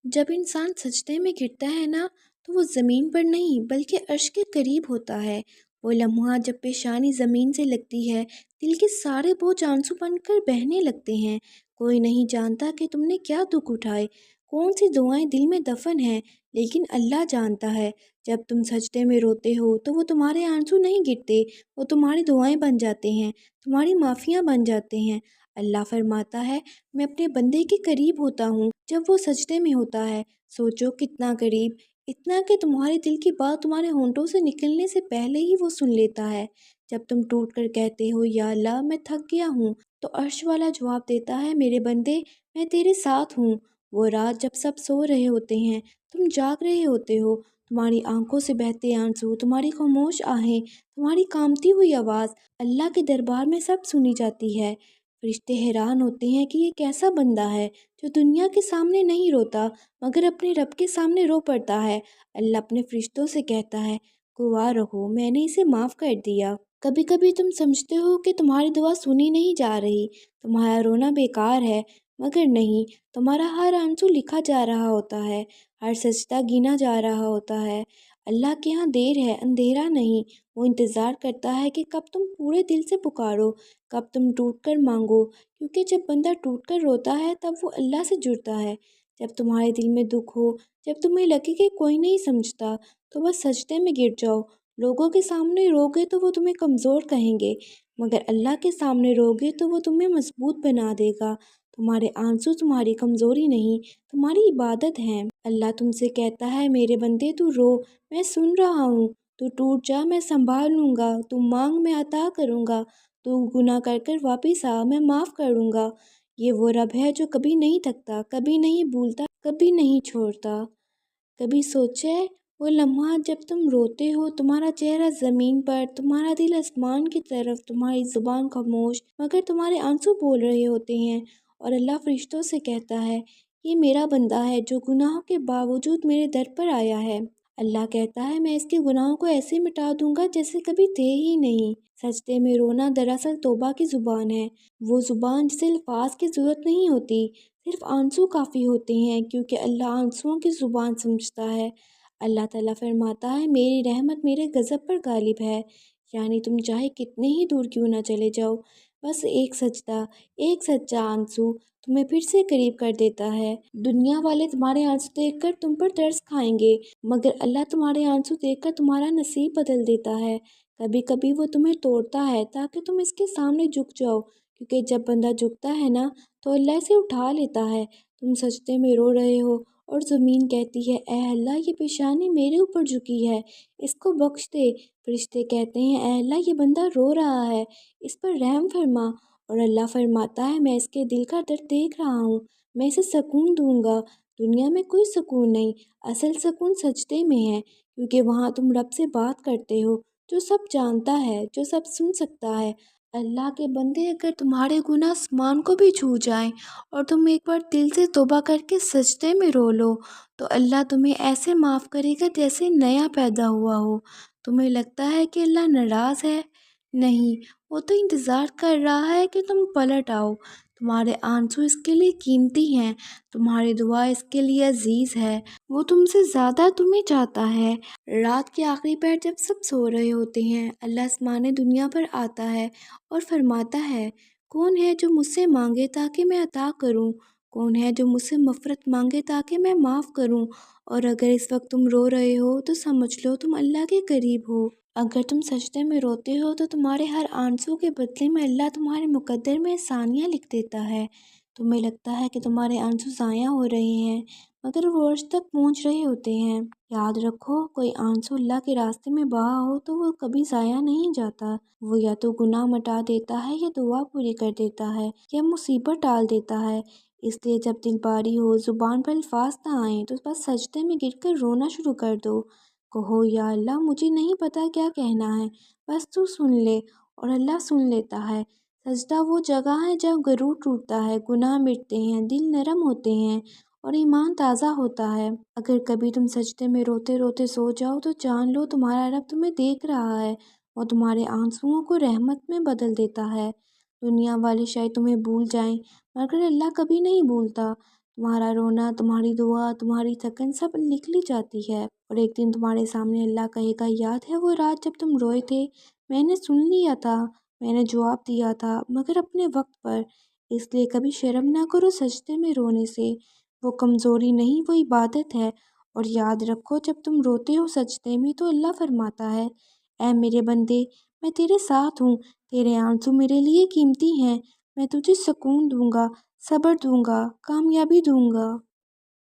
जब इंसान सजदे में गिरता है ना, तो वो ज़मीन पर नहीं बल्कि अर्श के करीब होता है। वो लम्हा जब पेशानी ज़मीन से लगती है, दिल के सारे बोझ आंसू बनकर बहने लगते हैं। कोई नहीं जानता कि तुमने क्या दुख उठाए, कौन सी दुआएं दिल में दफन है, लेकिन अल्लाह जानता है। जब तुम सजदे में रोते हो तो वो तुम्हारे आंसू नहीं गिरते, वो तुम्हारी दुआएं बन जाते हैं, तुम्हारी माफ़ियाँ बन जाते हैं। अल्लाह फरमाता है, मैं अपने बंदे के करीब होता हूँ जब वो सजदे में होता है। सोचो कितना करीब, इतना कि तुम्हारे दिल की बात तुम्हारे होंठों से निकलने से पहले ही वो सुन लेता है। जब तुम टूट कर कहते हो या अल्लाह मैं थक गया हूँ, तो अर्श वाला जवाब देता है, मेरे बंदे मैं तेरे साथ हूँ। वो रात जब सब सो रहे होते हैं, तुम जाग रहे होते हो, तुम्हारी आंखों से बहते आंसू, तुम्हारी खामोश आहें, तुम्हारी कांपती हुई आवाज़ अल्लाह के दरबार में सब सुनी जाती है। फरिश्ते हैरान होते हैं कि ये कैसा बंदा है जो दुनिया के सामने नहीं रोता मगर अपने रब के सामने रो पड़ता है। अल्लाह अपने फरिश्तों से कहता है, गवाह रहो मैंने इसे माफ़ कर दिया। कभी कभी तुम समझते हो कि तुम्हारी दुआ सुनी नहीं जा रही, तुम्हारा रोना बेकार है, मगर नहीं, तुम्हारा हर आंसू लिखा जा रहा होता है, हर सजदा गिना जा रहा होता है। अल्लाह के यहाँ देर है, अंधेरा नहीं। वो इंतज़ार करता है कि कब तुम पूरे दिल से पुकारो, कब तुम टूट कर मांगो, क्योंकि जब बंदा टूट कर रोता है तब वो अल्लाह से जुड़ता है। जब तुम्हारे दिल में दुख हो, जब तुम्हें लगे कि कोई नहीं समझता, तो बस सजदे में गिर जाओ। लोगों के सामने रोगे तो वो तुम्हें कमज़ोर कहेंगे, मगर अल्लाह के सामने रोगे तो वो तुम्हें मजबूत बना देगा। तुम्हारे आंसू तुम्हारी कमज़ोरी नहीं, तुम्हारी इबादत हैं। अल्लाह तुमसे कहता है, मेरे बंदे तू रो, मैं सुन रहा हूँ। तू टूट जा, मैं संभाल लूँगा। तू मांग, मैं अता करूँगा। तू गुनाह कर कर वापिस आ, मैं माफ़ करूँगा। ये वो रब है जो कभी नहीं थकता, कभी नहीं भूलता, कभी नहीं छोड़ता। कभी सोचा है वो लम्हा जब तुम रोते हो, तुम्हारा चेहरा ज़मीन पर, तुम्हारा दिल आसमान की तरफ, तुम्हारी ज़ुबान खामोश मगर तुम्हारे आंसू बोल रहे होते हैं। और अल्लाह फरिश्तों से कहता है, ये मेरा बंदा है जो गुनाहों के बावजूद मेरे दर पर आया है। अल्लाह कहता है, मैं इसके गुनाहों को ऐसे मिटा दूंगा जैसे कभी थे ही नहीं। सजदे में रोना दरअसल तौबा की ज़ुबान है, वो ज़ुबान जिसे अल्फाज की ज़रूरत नहीं होती, सिर्फ आंसू काफ़ी होते हैं, क्योंकि अल्लाह आंसुओं की ज़ुबान समझता है। अल्लाह ताला फरमाता है, मेरी रहमत मेरे गज़ब पर गालिब है। यानी तुम चाहे कितने ही दूर क्यों ना चले जाओ, बस एक सजदा, एक सच्चा आंसू तुम्हें फिर से करीब कर देता है। दुनिया वाले तुम्हारे आंसू देखकर तुम पर तरस खाएंगे, मगर अल्लाह तुम्हारे आंसू देखकर तुम्हारा नसीब बदल देता है। कभी कभी वो तुम्हें तोड़ता है ताकि तुम इसके सामने झुक जाओ, क्योंकि जब बंदा झुकता है ना, तो अल्लाह इसे उठा लेता है। तुम सजदे में रो रहे हो और ज़मीन कहती है, ए अल्लाह ये पेशानी मेरे ऊपर झुकी है, इसको बख्श दे। फरिश्ते कहते हैं, ए अल्लाह ये बंदा रो रहा है, इस पर रहम फरमा। और अल्लाह फरमाता है, मैं इसके दिल का दर्द देख रहा हूँ, मैं इसे सुकून दूंगा। दुनिया में कोई सुकून नहीं, असल सुकून सजदे में है, क्योंकि वहाँ तुम रब से बात करते हो जो सब जानता है, जो सब सुन सकता है। अल्लाह के बंदे, अगर तुम्हारे गुनाह आसमान को भी छू जाएं और तुम एक बार दिल से तौबा करके सजदे में रो लो, तो अल्लाह तुम्हें ऐसे माफ़ करेगा जैसे नया पैदा हुआ हो। तुम्हें लगता है कि अल्लाह नाराज़ है? नहीं, वो तो इंतज़ार कर रहा है कि तुम पलट आओ। तुम्हारे आंसू इसके लिए कीमती हैं, तुम्हारी दुआ इसके लिए अजीज़ है। वो तुमसे ज़्यादा तुम्हें चाहता है। रात के आखिरी पहर जब सब सो रहे होते हैं, अल्लाह आसमाने दुनिया पर आता है और फरमाता है, कौन है जो मुझसे मांगे ताकि मैं अता करूं? कौन है जो मुझसे मफ़रत मांगे ताकि मैं माफ़ करूं? और अगर इस वक्त तुम रो रहे हो तो समझ लो तुम अल्लाह के करीब हो। अगर तुम सजदे में रोते हो तो तुम्हारे हर आंसू के बदले में अल्लाह तुम्हारे मुकद्दर में आसानियाँ लिख देता है। तुम्हें लगता है कि तुम्हारे आंसू ज़ाया हो रहे हैं, मगर वो अर्श तक पहुँच रहे होते हैं। याद रखो, कोई आंसू अल्लाह के रास्ते में बहा हो तो वो कभी ज़ाया नहीं जाता। वो या तो गुनाह मिटा देता है, या दुआ पूरी कर देता है, या मुसीबत टाल देता है। इसलिए जब दिल भारी हो, ज़ुबान पर अल्फाज ना आए, तो बस सजदे में गिरकर रोना शुरू कर दो। कहो, या अल्लाह मुझे नहीं पता क्या कहना है, बस तू सुन ले। और अल्लाह सुन लेता है। सजदा वो जगह है जहाँ गरूर टूटता है, गुनाह मिटते हैं, दिल नरम होते हैं और ईमान ताज़ा होता है। अगर कभी तुम सजदे में रोते रोते सो जाओ तो जान लो तुम्हारा रब तुम्हें देख रहा है और तुम्हारे आंसुओं को रहमत में बदल देता है। दुनिया वाले शायद तुम्हें भूल जाएं, मगर अल्लाह कभी नहीं भूलता। تمہارا رونا، تمہاری دعا، تمہاری تھکن سب لکھ لی جاتی ہے، اور ایک دن تمہارے سامنے اللہ کہے گا، یاد ہے وہ رات جب تم روئے تھے؟ میں نے سن لیا تھا، میں نے جواب دیا تھا، مگر اپنے وقت پر۔ اس لیے کبھی شرم نہ کرو سجدے میں رونے سے، وہ کمزوری نہیں، وہ عبادت ہے۔ اور یاد رکھو جب تم روتے ہو سجدے میں تو اللہ فرماتا ہے، اے میرے بندے، میں تیرے ساتھ ہوں، تیرے آنسو میرے لیے قیمتی ہیں، میں تجھے سکون دوں گا، صبر دوں گا، کامیابی دوں گا۔